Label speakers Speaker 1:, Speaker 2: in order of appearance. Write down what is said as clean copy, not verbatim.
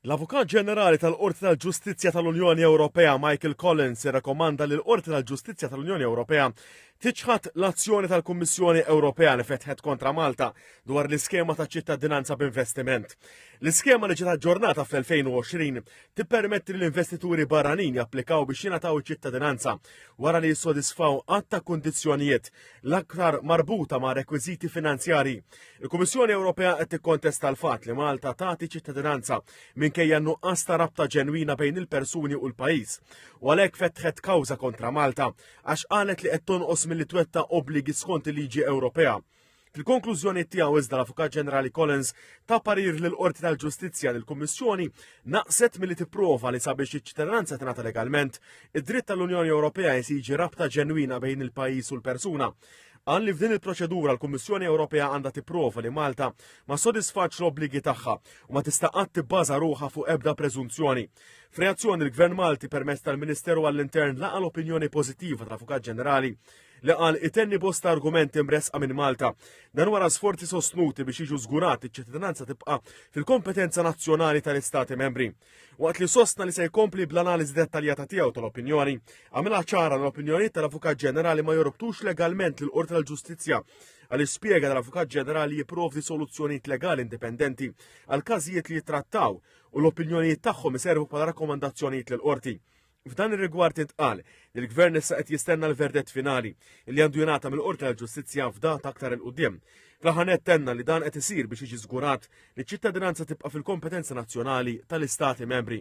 Speaker 1: L-Avukat Ġenerali tal-Qorti tal-Ġustizzja tal-Unjoni Ewropea Michael Collins irrakkomanda li l-Qorti tal-Ġustizzja tal-Unjoni Ewropea tiċħat l-azzjoni tal-Kummissjoni Ewropea li fetħet kontra Malta dwar l-iskema ta' ċittadinanza b'investiment. L-iskema li ġiet aġġornata fl-2020 tippermetti li l-investituri barranin japplikaw biex jingħataw iċ-ċittadinanza wara li jissodisfaw għadd ta' kundizzjonijiet l-aktar marbuta ma' rekwiżiti finanzjarji. Il-Kummissjoni Ewropea qed tikkontesta l-fatt li Malta tagħti ċittadinanza minkejja nuqqas ta' rabta ġenwina bejn il-persuni u l-pajjiż. U għalhekk fetħet kawża kontra Malta għax qalet li qed tonqos milli twetta obbligi skont il-liġi Ewropea. Fil-konklużjoni tiegħu iżda l-Avukat Ġenerali Collins ta' parir lil qorti tal-Ġustizzja li l-Kummissjoni naqset milli tipprova li sabiex iċ-ċittadinanza tingħata legalment, id-dritt tal-Unjoni Ewropea jsiġi rabta ġenwina bejn il-pajjiż u l-persuna. Għal li f'din il-proċedura l-Kummissjoni Ewropea għandha tipprova li Malta ma sodisfax l-obbligi tagħha u ma tista' qatt tibbaża ruħha fuq ebda preżunzjoni. F'reazzjoni l-Gvern Malti permezz tal-Ministeru għall-Intern laqa l-opinjoni pożittiva tal-Avukat Ġenerali li qal itenni bosta argumenti mresqa minn Malta dan wara sforzi sostnuti biex jiġu żgurati ċ-ċittadinanza tibqa' fil-kompetenza nazzjonali tal-Istati membri. Waqt li sostna li se jkompli bl-analiżi dettaljata tiegħu tal-opinjoni, għamilha ċara l-opinjonijiet tal-Avukat Ġenerali ma jorbtux legalment lill qorti tal-Ġustizzja għal ispjega tal-Avukat Ġenerali jipprovdi soluzzjonijiet legali indipendenti għal każijiet li jittrattaw u l-opinjonijiet tagħhom iservu bħala rakkomandazzjonijiet lill-qorti. F'dan ir-rigward intqal li l-Gvern issa qed jistenna l-verdett finali li għandu jingħata mill-Qorti tal-Ġustizzja f'data aktar il qudiem. Fl-aħħar tenna li dan qed isir biex jiġi żgurat li ċ-ċittadinanza tibqa' fil-kompetenza nazzjonali tal-Istati membri.